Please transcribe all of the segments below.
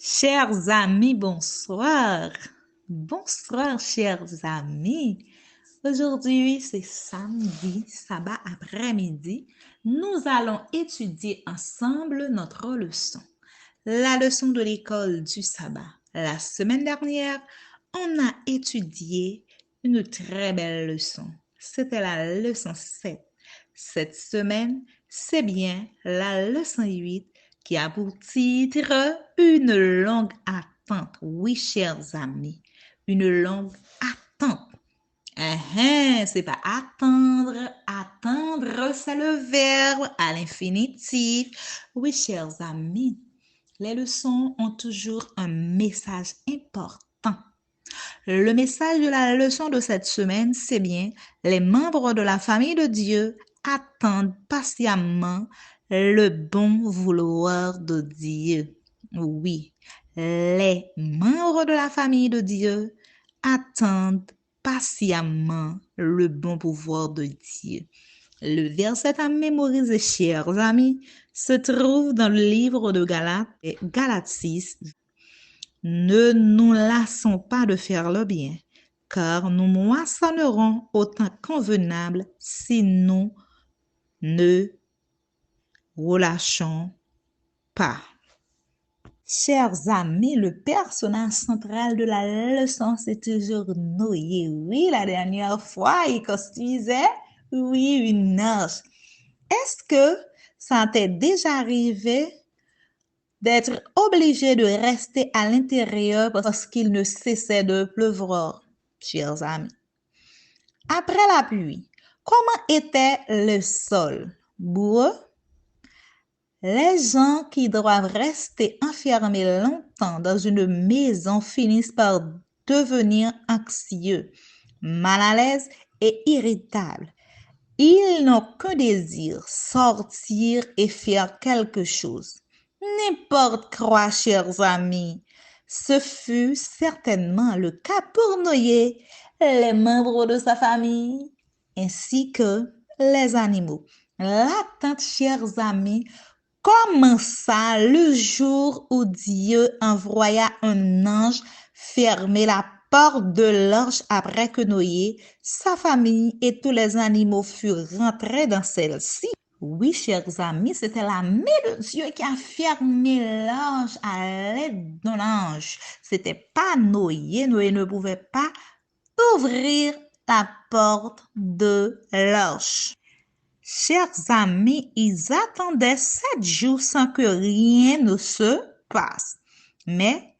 Chers amis, bonsoir. Bonsoir, chers amis. Aujourd'hui, c'est samedi, sabbat après-midi. Nous allons étudier ensemble notre leçon. La leçon de l'école du sabbat. La semaine dernière, on a étudié une très belle leçon. C'était la leçon 7. Cette semaine, c'est bien la leçon 8 qui a pour titre une longue attente. Oui, chers amis, une longue attente. C'est pas attendre. Attendre, c'est le verbe à l'infinitif. Oui, chers amis, les leçons ont toujours un message important. Le message de la leçon de cette semaine, c'est bien, les membres de la famille de Dieu attendent patiemment le bon vouloir de Dieu. Oui, les membres de la famille de Dieu attendent patiemment le bon pouvoir de Dieu. Le verset à mémoriser, chers amis, se trouve dans le livre de Galates 6. Ne nous lassons pas de faire le bien, car nous moissonnerons au temps convenable si nous ne relâchons pas. Chers amis, le personnage central de la leçon, c'est toujours Noé. Oui, la dernière fois, il construisait, oui, une arche. Est-ce que ça t'est déjà arrivé d'être obligé de rester à l'intérieur parce qu'il ne cessait de pleuvoir, chers amis? Après la pluie, comment était le sol? Boueux? Les gens qui doivent rester enfermés longtemps dans une maison finissent par devenir anxieux, mal à l'aise et irritables. Ils n'ont que désir, sortir et faire quelque chose. N'importe quoi, chers amis. Ce fut certainement le cas pour Noé, les membres de sa famille, ainsi que les animaux. L'attente, chers amis, commença le jour où Dieu envoya un ange fermer la porte de l'arche après que Noé, sa famille et tous les animaux furent rentrés dans celle-ci. Oui, chers amis, c'était la main de Dieu qui a fermé l'arche à l'aide d'un ange. C'était pas Noé. Noé ne pouvait pas ouvrir la porte de l'arche. Chers amis, ils attendaient 7 jours sans que rien ne se passe. Mais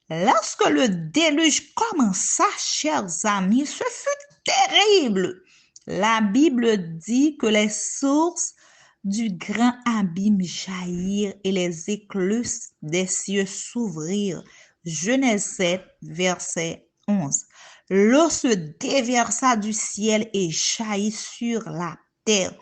lorsque le déluge commença, chers amis, ce fut terrible. La Bible dit que les sources du grand abîme jaillirent et les écluses des cieux s'ouvrirent. Genèse 7, verset 11. L'eau se déversa du ciel et jaillit sur la terre.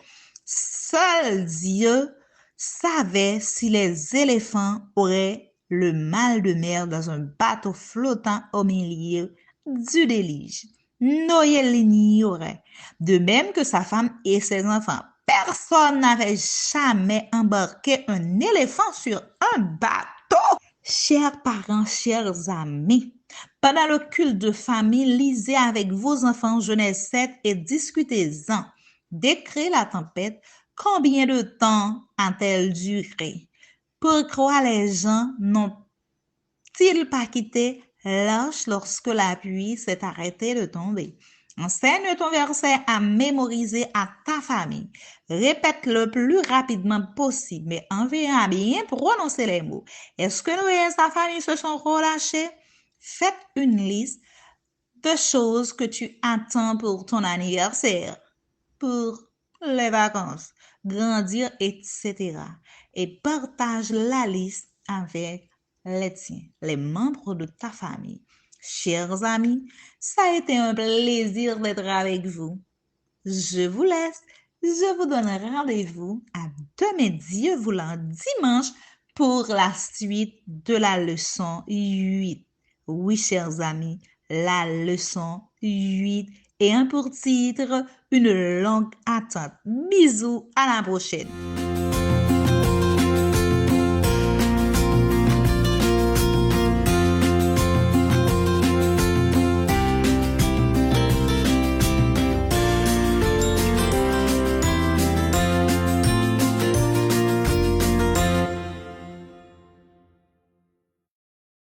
Seul Dieu savait si les éléphants auraient le mal de mer dans un bateau flottant au milieu du déluge. Noé l'ignorait, de même que sa femme et ses enfants. Personne n'avait jamais embarqué un éléphant sur un bateau. Chers parents, chers amis, pendant le culte de famille, lisez avec vos enfants Genèse 7 et discutez-en. Décrivez la tempête. Combien de temps a-t-elle duré? Pourquoi les gens n'ont-ils pas quitté l'arche lorsque la pluie s'est arrêtée de tomber? Enseigne ton verset à mémoriser à ta famille. Répète-le le plus rapidement possible, mais en veillant à bien prononcer les mots. Est-ce que Noé et sa famille se sont relâchés? Faites une liste de choses que tu attends pour ton anniversaire, pour les vacances, grandir, etc. Et partage la liste avec les tiens, les membres de ta famille. Chers amis, ça a été un plaisir d'être avec vous. Je vous laisse. Je vous donne rendez-vous à demain, Dieu voulant, dimanche, pour la suite de la leçon 8. Oui, chers amis, la leçon 8 et un pour titre, une longue attente. Bisous, à la prochaine.